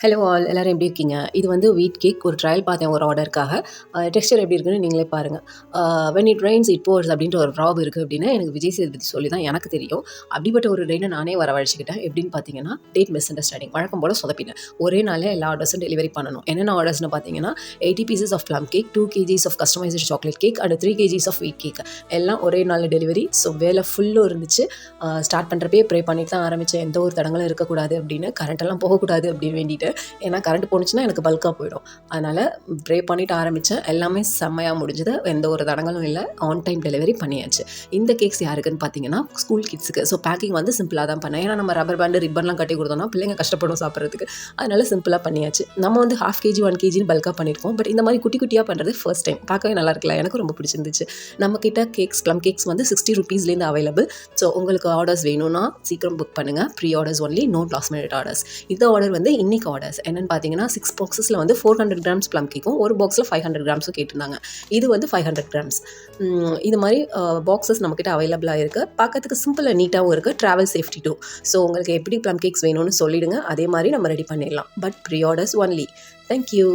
Hello all எல்லோரும் எப்படி இருக்கீங்க? இது வந்து வீட் கேக் ஒரு ட்ரையல் பார்த்தேன் ஒரு ஆர்டருக்காக. டெக்ஸ்சர் எப்படி இருக்குன்னு நீங்களே பாருங்கள். When it Reigns it force அப்படின்ற ஒரு ப்ராப் இருக்குது அப்படின்னு எனக்கு விஜய் சேதுபதி சொல்லி தான் எனக்கு தெரியும். அப்படிப்பட்ட ஒரு ரெயினை நானே வரவழைச்சிக்கிட்டேன். எப்படின்னு பார்த்தீங்கன்னா, டேட் மிஸ் அண்டர்ஸ்டாண்டிங் வழக்கம் போல் சொதப்பிட்டேன். ஒரே நாளில் எல்லா ஆர்டர்ஸும் டெலிவரி பண்ணணும். என்னென்ன ஆர்டர்ஸ்னு பார்த்தீங்கன்னா 80 pieces of plum cake, 2 kgs of customized chocolate cake and 3 kgs of wheat cake எல்லாம் ஒரே நாளில் டெலிவரி. ஸோ வேலை ஃபுல்லும் இருந்துச்சு. ஸ்டார்ட் பண்ணுறப்பே ப்ரே பண்ணிட்டு தான் ஆரம்பித்தேன். எந்த ஒரு தடங்களும் இருக்கக்கூடாது அப்படின்னு, கரண்ட்டெல்லாம் போகக்கூடாது அப்படின்னு வேண்டிட்டு. ஏன்னா கரண்ட் போணுச்சுன்னா எனக்கு பல்காக போயிடும். அதனால் ப்ரே பண்ணிவிட்டு ஆரம்பித்தேன். எல்லாமே செம்மையாக முடிஞ்சுது. எந்த ஒரு தடங்களும் இல்லை. ஆன் டைம் டெலிவரி பண்ணியாச்சு. இந்த கேக்ஸ் யாருக்குன்னு பார்த்தீங்கன்னா ஸ்கூல் கிட்ஸுக்கு. ஸோ பேக்கிங் வந்து சிம்பிளாக தான் பண்ணேன். ஏன்னா நம்ம ரப்பர் பேண்டு ரிப்பன்லாம் கட்டி கொடுத்தோம்னா பிள்ளைங்க கஷ்டப்படும் சாப்பிட்றதுக்கு. அதனால் சிம்பிளாக பண்ணியாச்சு. நம்ம வந்து 1/2 kg 1 kgன்னு பல்காக பண்ணியிருக்கோம். பட் இந்த மாதிரி குட்டி குட்டியாக பண்ணுறது ஃபர்ஸ்ட் டைம். பார்க்கவே நல்லா இருக்குல்ல, எனக்கு ரொம்ப பிடிச்சிருந்துச்சு. நம்மக்கிட்ட ப்ளம் கேக்ஸ் வந்து 60 rupeesலேருந்து அவைலபிள். ஸோ உங்களுக்கு ஆர்டர்ஸ் வேணும்னா சீக்கிரம் புக் பண்ணுங்கள். Pre orders only, no last minute orders. இந்த ஆர்டர் வந்து இன்னைக்கு ஆர்டர்ஸ் என்னென்னு பார்த்தீங்கன்னா 6 பாக்ஸஸில் வந்து 400 கிராம்ஸ் ப்ளம் கேக்கும், ஒரு பாக்ஸில் 500 கிராம்ஸும் கேட்டிருந்தாங்க. இது வந்து 500 கிராம்ஸ். இது மாதிரி பாக்ஸஸ் நம்மக்கிட்ட அவைலபிளாக இருக்குது. பார்க்கறதுக்கு சிம்பிள் அண்ட் நீட்டாகவும் இருக்குது. Travel safety two. ஸோ உங்களுக்கு எப்படி ப்ளம் கேக்ஸ் வேணும்னு சொல்லிவிடுங்க. அதே மாதிரி நம்ம ரெடி பண்ணிடலாம். But pre orders only. Thank you.